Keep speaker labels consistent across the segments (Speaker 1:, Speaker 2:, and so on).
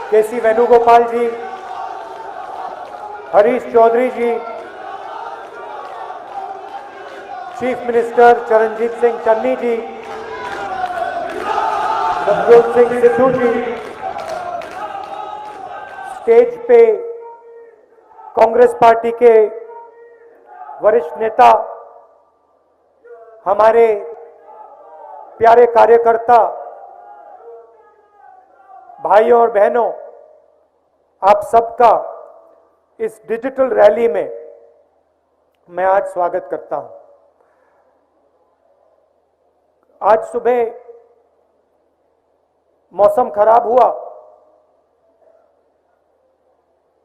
Speaker 1: केसी वेणुगोपाल जी, हरीश चौधरी जी, chief minister Charanjit Singh Channi जी, नवजोत सिंह सिद्धू जी, stage पे Congress party के वरिष्ठ नेता, हमारे प्यारे कार्यकर्ता, भाइयों और बहनों, आप सबका इस डिजिटल रैली में मैं आज स्वागत करता हूं। आज सुबह मौसम खराब हुआ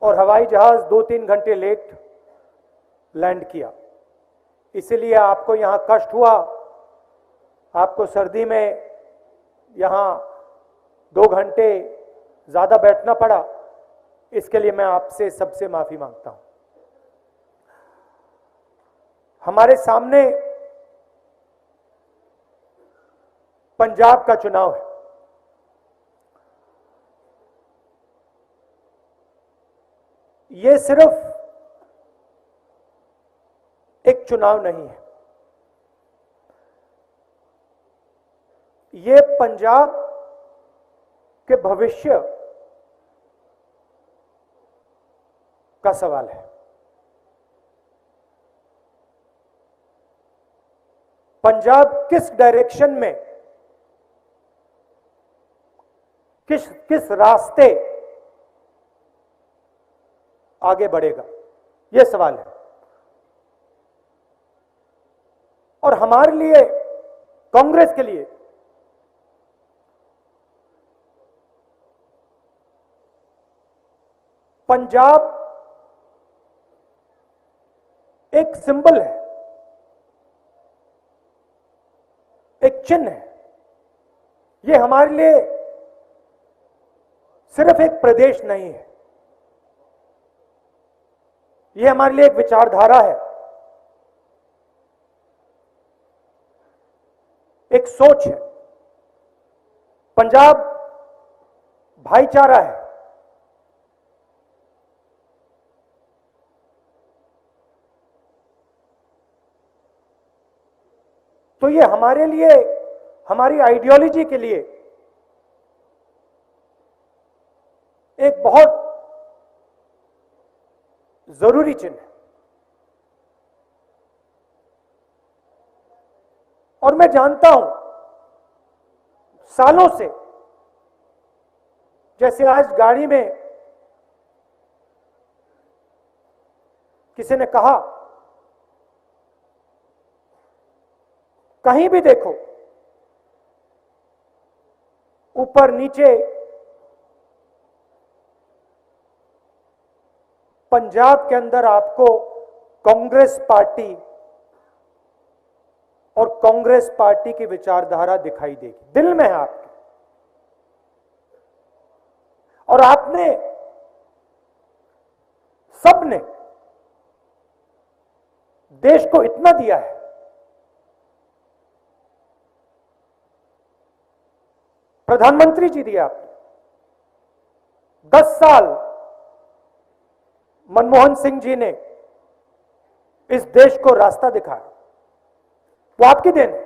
Speaker 1: और हवाई जहाज 2-3 घंटे लेट लैंड किया, इसलिए आपको यहां कष्ट हुआ, आपको सर्दी में यहां 2 घंटे ज्यादा बैठना पड़ा। इसके लिए मैं आपसे सबसे माफी मांगता हूं। हमारे सामने पंजाब का चुनाव है। ये सिर्फ एक चुनाव नहीं है, ये पंजाब के भविष्य का सवाल है। पंजाब किस डायरेक्शन में, किस रास्ते आगे बढ़ेगा, यह सवाल है। और हमारे लिए, कांग्रेस के लिए, पंजाब एक सिंबल है, एक चिन्ह है। यह हमारे लिए सिर्फ एक प्रदेश नहीं है, यह हमारे लिए एक विचारधारा है, एक सोच है। पंजाब भाईचारा है, तो ये हमारे लिए, हमारी आइडियोलॉजी के लिए एक बहुत जरूरी चिन्ह है। और मैं जानता हूं सालों से, जैसे आज गाड़ी में किसी ने कहा, कहीं भी देखो, ऊपर नीचे पंजाब के अंदर आपको कांग्रेस पार्टी और कांग्रेस पार्टी की विचारधारा दिखाई देगी, दिल में है आपके। और आपने, सबने देश को इतना दिया है, प्रधानमंत्री जी दिया आपने, 10 साल मनमोहन सिंह जी ने इस देश को रास्ता दिखाया, वो आपकी देन है।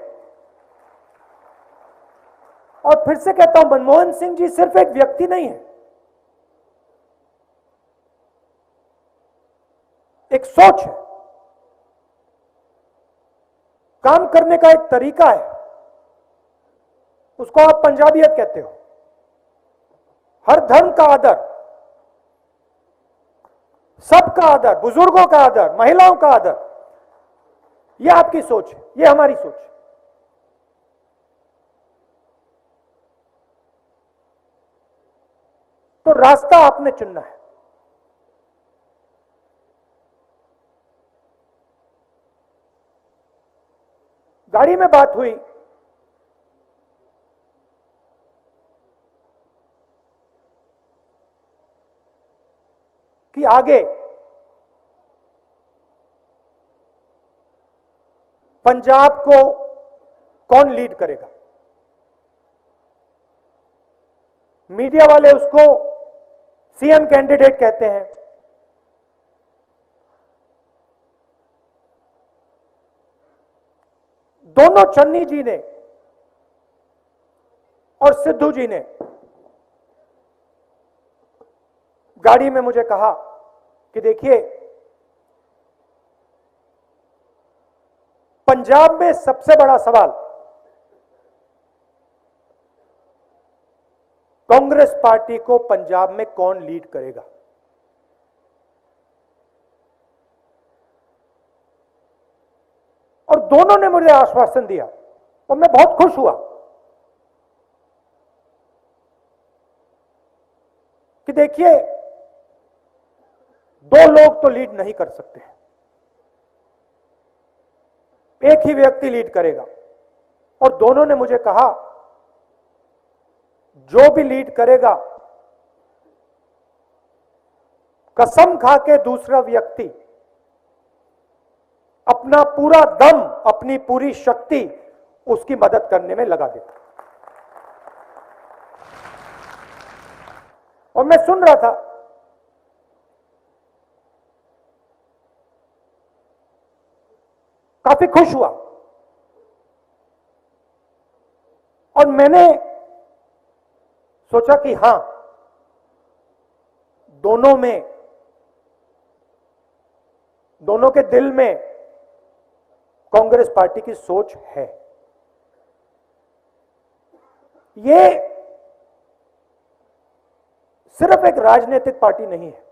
Speaker 1: और फिर से कहता हूं, मनमोहन सिंह जी सिर्फ एक व्यक्ति नहीं है, एक सोच है, काम करने का एक तरीका है, उसको आप पंजाबियत कहते हो। हर धर्म का आदर, सबका आदर, बुजुर्गों का आदर, महिलाओं का आदर, यह आपकी सोच है, यह हमारी सोच है। तो रास्ता आपने चुनना है। गाड़ी में बात हुई कि आगे पंजाब को कौन लीड करेगा। मीडिया वाले उसको सीएम कैंडिडेट कहते हैं। दोनों चन्नी जी ने और सिद्धू जी ने गाड़ी में मुझे कहा कि देखिए, पंजाब में सबसे बड़ा सवाल कांग्रेस पार्टी को पंजाब में कौन लीड करेगा। और दोनों ने मुझे आश्वासन दिया और मैं बहुत खुश हुआ कि देखिए, दो लोग तो लीड नहीं कर सकते, एक ही व्यक्ति लीड करेगा। और दोनों ने मुझे कहा, जो भी लीड करेगा, कसम खा के दूसरा व्यक्ति अपना पूरा दम, अपनी पूरी शक्ति उसकी मदद करने में लगा देता। और मैं सुन रहा था, काफी खुश हुआ। और मैंने सोचा कि हां, दोनों के दिल में कांग्रेस पार्टी की सोच है। ये सिर्फ एक राजनीतिक पार्टी नहीं है,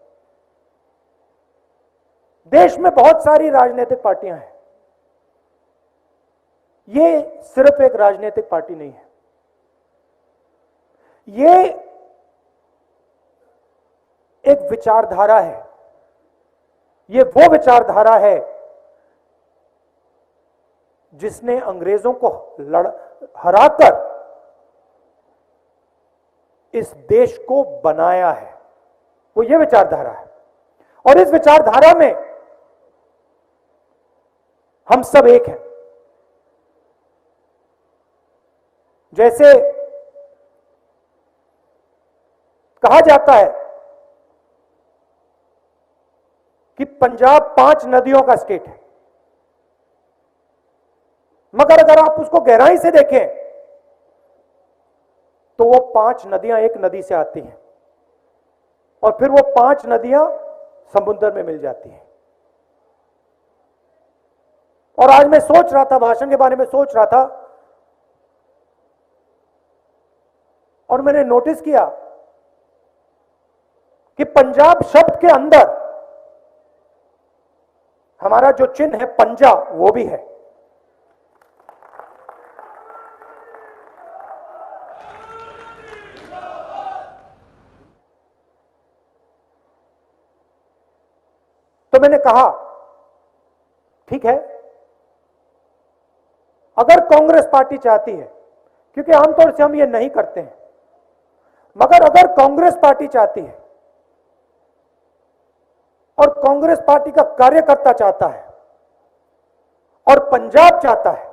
Speaker 1: देश में बहुत सारी राजनीतिक पार्टियां हैं। ये सिर्फ एक राजनीतिक पार्टी नहीं है, ये एक विचारधारा है। ये वो विचारधारा है जिसने अंग्रेजों को हराकर इस देश को बनाया है, वो ये विचारधारा है। और इस विचारधारा में हम सब एक हैं। जैसे कहा जाता है कि पंजाब 5 नदियों का स्टेट है, मगर अगर आप उसको गहराई से देखें तो वो 5 नदियां एक नदी से आती हैं और फिर वो 5 नदियां समुद्र में मिल जाती हैं। और आज मैं सोच रहा था, भाषण के बारे में सोच रहा था, और मैंने नोटिस किया कि पंजाब शब्द के अंदर हमारा जो चिन्ह है पंजा, वो भी है। तो मैंने कहा, ठीक है, अगर कांग्रेस पार्टी चाहती है, क्योंकि आमतौर से हम ये नहीं करते हैं, मगर अगर कांग्रेस पार्टी चाहती है और कांग्रेस पार्टी का कार्यकर्ता चाहता है और पंजाब चाहता है,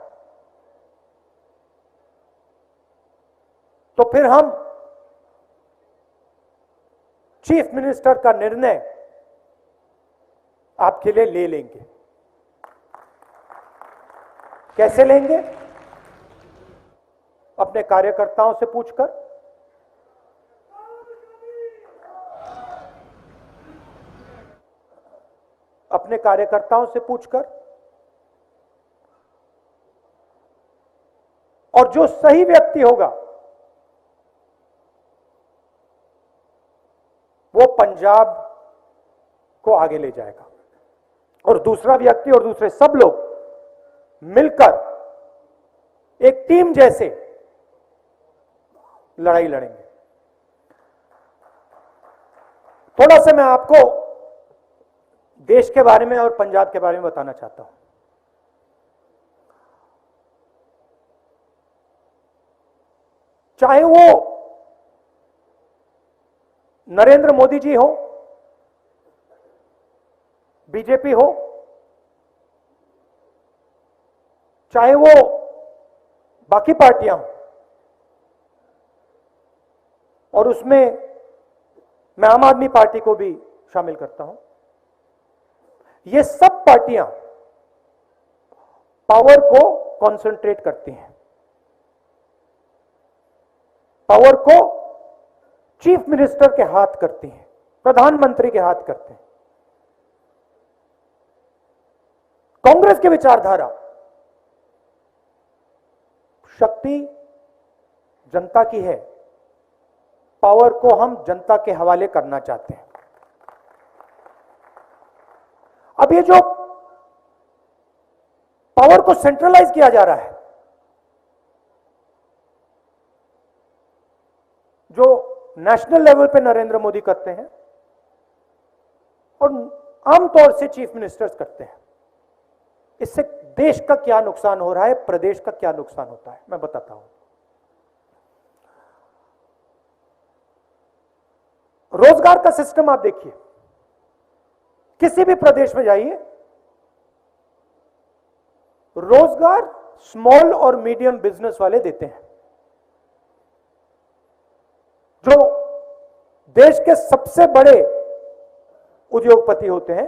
Speaker 1: तो फिर हम चीफ मिनिस्टर का निर्णय आपके लिए ले लेंगे। कैसे लेंगे? अपने कार्यकर्ताओं से पूछकर, अपने कार्यकर्ताओं से पूछकर, और जो सही व्यक्ति होगा वो पंजाब को आगे ले जाएगा और दूसरा व्यक्ति और दूसरे सब लोग मिलकर एक टीम जैसे लड़ाई लड़ेंगे। थोड़ा सा मैं आपको देश के बारे में और पंजाब के बारे में बताना चाहता हूं। चाहे वो नरेंद्र मोदी जी हो, बीजेपी हो, चाहे वो बाकी पार्टियां हो, और उसमें मैं आम आदमी पार्टी को भी शामिल करता हूं। ये सब पार्टियां पावर को कंसंट्रेट करती हैं, पावर को चीफ मिनिस्टर के हाथ करती हैं, प्रधानमंत्री के हाथ करते हैं। कांग्रेस की विचारधारा, शक्ति जनता की है, पावर को हम जनता के हवाले करना चाहते हैं। अब ये जो पावर को सेंट्रलाइज किया जा रहा है, जो नेशनल लेवल पे नरेंद्र मोदी करते हैं और आमतौर से चीफ मिनिस्टर्स करते हैं, इससे देश का क्या नुकसान हो रहा है, प्रदेश का क्या नुकसान होता है, मैं बताता हूं। रोजगार का सिस्टम आप देखिए, किसी भी प्रदेश में जाइए, रोजगार स्मॉल और मीडियम बिजनेस वाले देते हैं। जो देश के सबसे बड़े उद्योगपति होते हैं,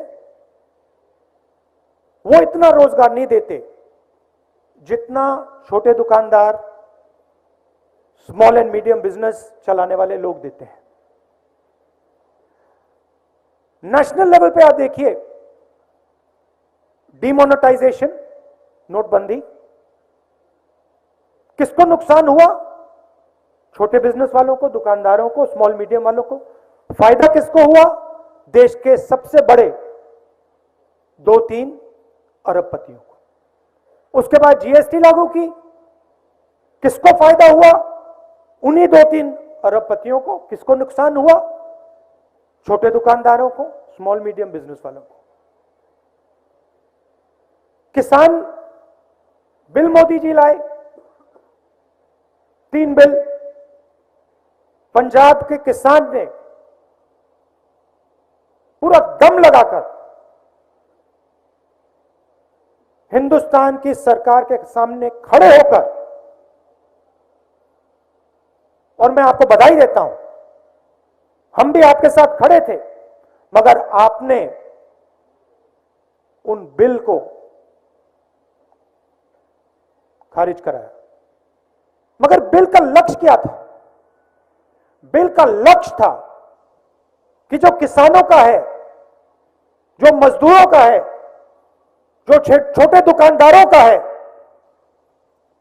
Speaker 1: वो इतना रोजगार नहीं देते जितना छोटे दुकानदार, स्मॉल एंड मीडियम बिजनेस चलाने वाले लोग देते हैं। नेशनल लेवल पे आप देखिए, डिमोनेटाइजेशन, नोटबंदी, किसको नुकसान हुआ? छोटे बिजनेस वालों को, दुकानदारों को, स्मॉल मीडियम वालों को। फायदा किसको हुआ? देश के सबसे बड़े 2-3 अरबपतियों को। उसके बाद जीएसटी लागू की, किसको फायदा हुआ? उन्हीं 2-3 अरबपतियों को। किसको नुकसान हुआ? छोटे दुकानदारों को, स्मॉल मीडियम बिजनेस वालों को। किसान बिल मोदी जी लाए, 3 बिल। पंजाब के किसान ने पूरा दम लगाकर हिंदुस्तान की सरकार के सामने खड़े होकर, और मैं आपको बधाई देता हूं, हम भी आपके साथ खड़े थे, मगर आपने उन बिल को खारिज कराया। मगर बिल का लक्ष्य क्या था? बिल का लक्ष्य था कि जो किसानों का है, जो मजदूरों का है, जो छोटे दुकानदारों का है,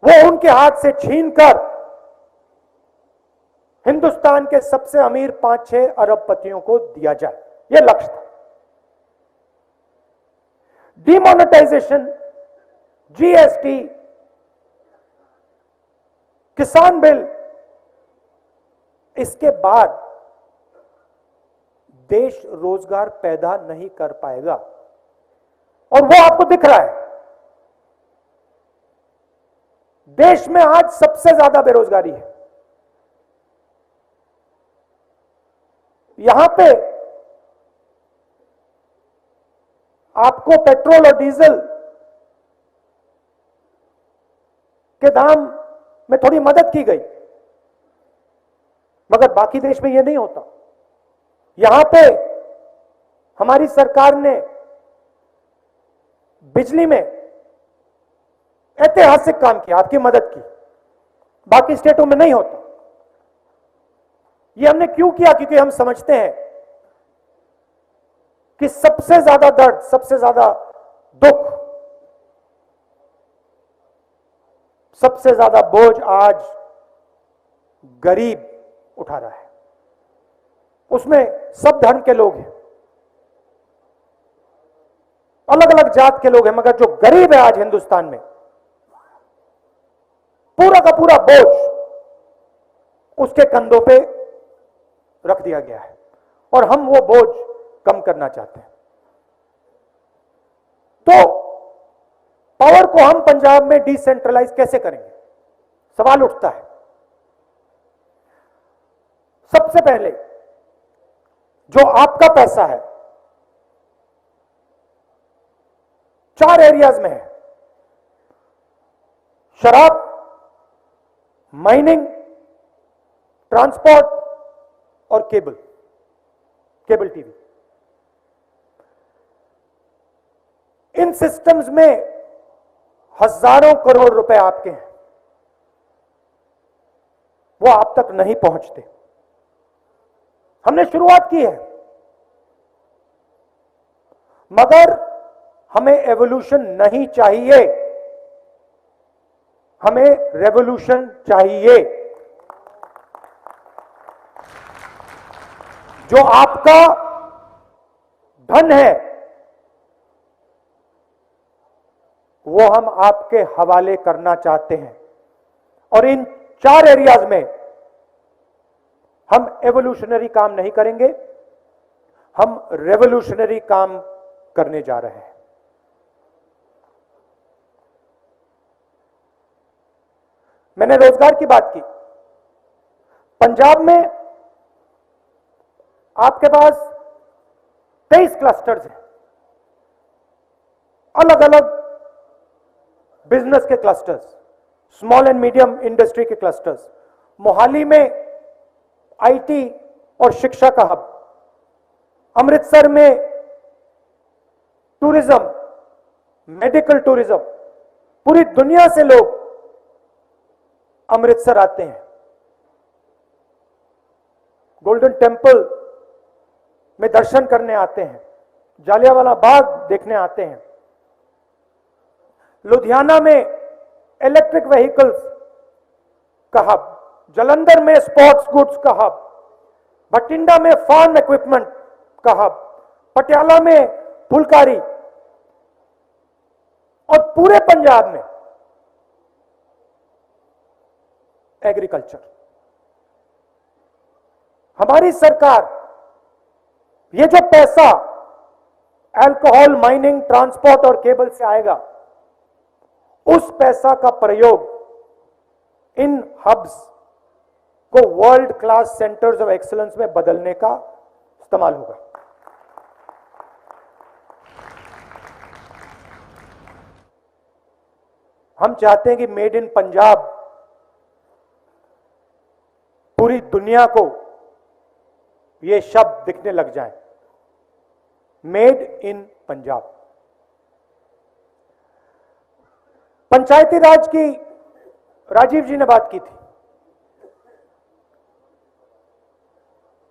Speaker 1: वो उनके हाथ से छीनकर हिंदुस्तान के सबसे अमीर 5-6 अरबपतियों को दिया जाए। यह लक्ष्य था। डिमोनेटाइजेशन, जीएसटी, किसान बिल, इसके बाद देश रोजगार पैदा नहीं कर पाएगा, और वो आपको दिख रहा है। देश में आज सबसे ज्यादा बेरोजगारी है। यहां पे आपको पेट्रोल और डीजल के दाम में थोड़ी मदद की गई, मगर बाकी देश में यह नहीं होता। यहां पे हमारी सरकार ने बिजली में ऐतिहासिक काम किया, आपकी मदद की, बाकी स्टेटों में नहीं होता। यह हमने क्यों किया? क्योंकि हम समझते हैं कि सबसे ज्यादा दर्द, सबसे ज्यादा दुख, सबसे ज्यादा बोझ आज गरीब उठा रहा है। उसमें सब धर्म के लोग हैं, अलग अलग जात के लोग हैं, मगर जो गरीब है आज हिंदुस्तान में, पूरा का पूरा बोझ उसके कंधों पे रख दिया गया है, और हम वो बोझ कम करना चाहते हैं। तो पावर को हम पंजाब में डिसेंट्रलाइज कैसे करेंगे? सवाल उठता है। सबसे पहले जो आपका पैसा है 4 एरियाज में है: शराब, माइनिंग, ट्रांसपोर्ट और केबल। Cable TV. इन सिस्टम्स में हजारों करोड़ रुपए आपके हैं, वो आप तक नहीं पहुंचते। हमने शुरुआत की है, मगर हमें एवोल्यूशन नहीं चाहिए, हमें रेवोल्यूशन चाहिए। जो आपका धन है वो हम आपके हवाले करना चाहते हैं, और इन 4 एरियाज में हम एवोल्यूशनरी काम नहीं करेंगे, हम रेवोल्यूशनरी काम करने जा रहे हैं। मैंने रोजगार की बात की। पंजाब में आपके पास 23 क्लस्टर्स हैं, अलग अलग बिजनेस के clusters, small and medium industry के क्लस्टर्स। मोहाली में आईटी और शिक्षा का हब, अमृतसर में टूरिज्म, मेडिकल टूरिज्म, पूरी दुनिया से लोग अमृतसर आते हैं। गोल्डन टेम्पल में दर्शन करने आते हैं, जालियांवाला बाग देखने आते हैं। लुधियाना में इलेक्ट्रिक व्हीकल्स का हब, जालंधर में स्पोर्ट्स गुड्स का हब, भटिंडा में फार्म इक्विपमेंट का हब, पटियाला में फुलकारी, और पूरे पंजाब में एग्रीकल्चर। हमारी सरकार ये जो पैसा अल्कोहल, माइनिंग, ट्रांसपोर्ट और केबल से आएगा, उस पैसा का प्रयोग इन हब्स को world class centres of excellence में बदलने का इस्तेमाल होगा। हम चाहते हैं कि मेड इन पंजाब पूरी दुनिया को ये शब्द दिखने लग जाए, मेड इन पंजाब। पंचायती राज की राजीव जी ने बात की थी।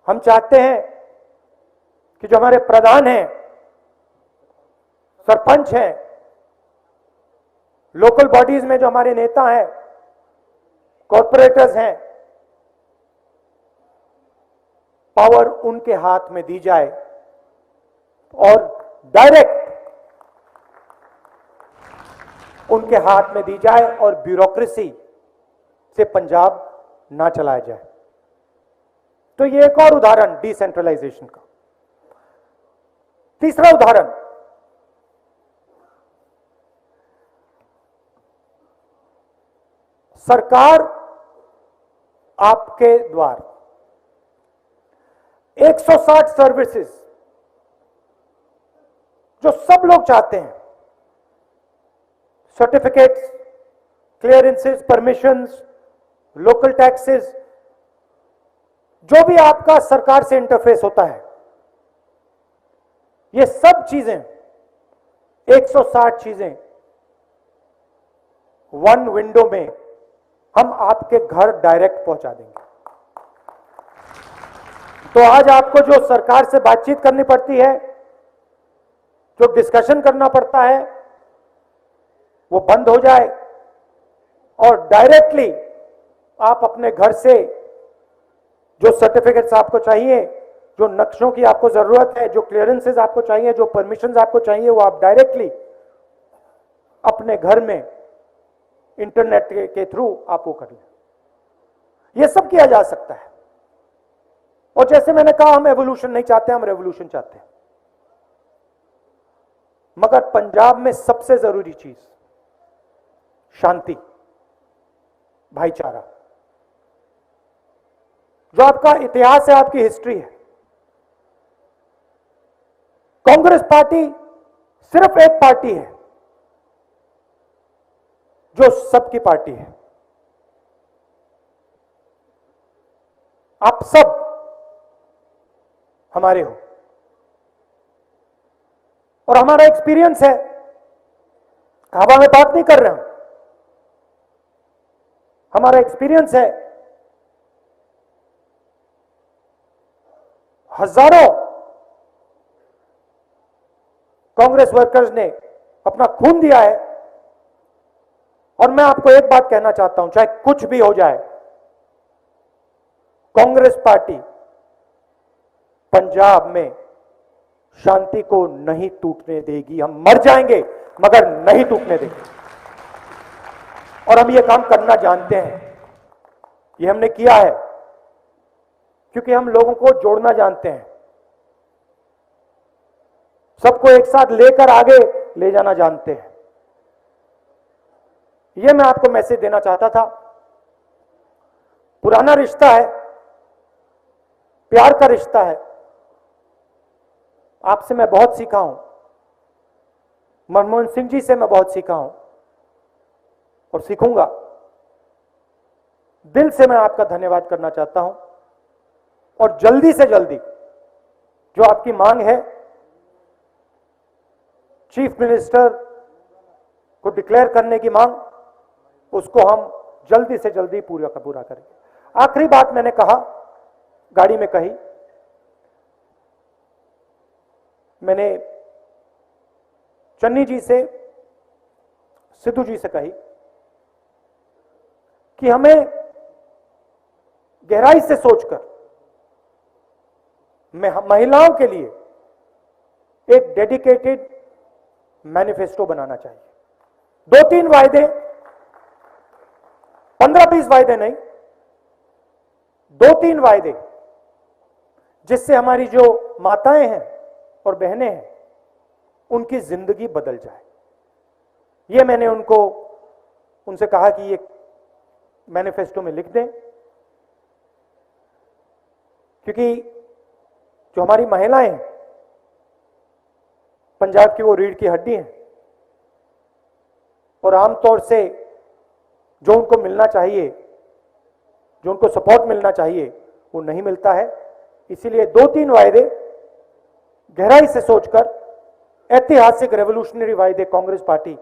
Speaker 1: हम चाहते हैं कि जो हमारे प्रधान हैं, सरपंच हैं, लोकल बॉडीज में जो हमारे नेता हैं, कॉर्पोरेटर्स हैं, पावर उनके हाथ में दी जाए और डायरेक्ट उनके हाथ में दी जाए, और ब्यूरोक्रेसी से पंजाब ना चलाया जाए। तो ये एक और उदाहरण डिसेंट्रलाइजेशन का। तीसरा उदाहरण, सरकार आपके द्वार 160 सर्विसेज जो सब लोग चाहते हैं, certificates, clearances, permissions, local taxes, जो भी आपका सरकार से इंटरफेस होता है, ये सब चीजें 160 चीजें वन विंडो में हम आपके घर डायरेक्ट पहुंचा देंगे। तो आज आपको जो सरकार से बातचीत करनी पड़ती है, जो डिस्कशन करना पड़ता है, वो बंद हो जाए और डायरेक्टली आप अपने घर से जो सर्टिफिकेट्स आपको चाहिए, जो नक्शों की आपको जरूरत है, जो क्लियरेंसेस आपको चाहिए, जो परमिशंस आपको चाहिए, वो आप डायरेक्टली अपने घर में इंटरनेट के थ्रू आप वो कर लें। ये सब किया जा सकता है। और जैसे मैंने कहा, हम एवोल्यूशन नहीं चाहते, हम रेवोल्यूशन चाहते हैं। मगर पंजाब में सबसे जरूरी चीज शांति, भाईचारा। जो आपका इतिहास है, आपकी हिस्ट्री है। कांग्रेस पार्टी सिर्फ एक पार्टी है जो सबकी पार्टी है। आप सब हमारे हो। और हमारा एक्सपीरियंस है, हवा में बात नहीं कर रहे हम, हमारा एक्सपीरियंस है। हजारों कांग्रेस वर्कर्स ने अपना खून दिया है। और मैं आपको एक बात कहना चाहता हूं, चाहे कुछ भी हो जाए, कांग्रेस पार्टी पंजाब में शांति को नहीं टूटने देगी। हम मर जाएंगे मगर नहीं टूटने देंगे। और हम ये काम करना जानते हैं, ये हमने किया है, क्योंकि हम लोगों को जोड़ना जानते हैं, सबको एक साथ लेकर आगे ले जाना जानते हैं। ये मैं आपको मैसेज देना चाहता था। पुराना रिश्ता है, प्यार का रिश्ता है। आपसे मैं बहुत सीखा हूं, मनमोहन सिंह जी से मैं बहुत सीखा हूं और सीखूंगा। दिल से मैं आपका धन्यवाद करना चाहता हूं। और जल्दी से जल्दी जो आपकी मांग है, चीफ मिनिस्टर को डिक्लेयर करने की मांग, उसको हम जल्दी से जल्दी पूरा करेंगे। आखिरी बात मैंने कहा, गाड़ी में कही, मैंने चन्नी जी से, सिद्धू जी से कही कि हमें गहराई से सोचकर महिलाओं के लिए एक डेडिकेटेड मैनिफेस्टो बनाना चाहिए। 2-3 वायदे, 15-20 वायदे नहीं, 2-3 वायदे, जिससे हमारी जो माताएं हैं और बहनें हैं उनकी जिंदगी बदल जाए। ये मैंने उनसे कहा कि ये मैनिफेस्टो में लिख दें, क्योंकि जो हमारी महिलाएं हैं, पंजाब की वो रीढ़ की हड्डी हैं और आमतौर से जो उनको मिलना चाहिए, जो उनको सपोर्ट मिलना चाहिए, वो नहीं मिलता है। इसीलिए 2-3 वायदे गहराई से सोचकर, ऐतिहासिक रेवोल्यूशनरी वायदे कांग्रेस पार्टी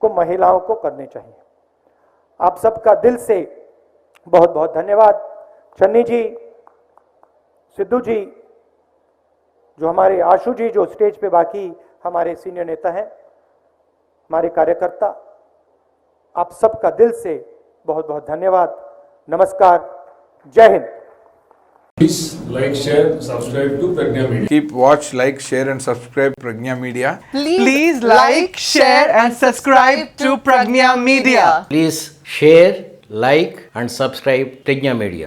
Speaker 1: को महिलाओं को करने चाहिए। आप सबका दिल से बहुत बहुत धन्यवाद। चन्नी जी, सिद्धू जी, जो हमारे आशु जी, जो स्टेज पे बाकी हमारे सीनियर नेता हैं, हमारे कार्यकर्ता, आप सबका दिल से बहुत बहुत धन्यवाद। नमस्कार, जय Hind.
Speaker 2: Please like, share, subscribe to Pragya Media.
Speaker 3: Keep watch, like, share and subscribe Pragya Media.
Speaker 4: Please like, share and subscribe to Pragya Media.
Speaker 5: Please share, like and subscribe Pragya Media.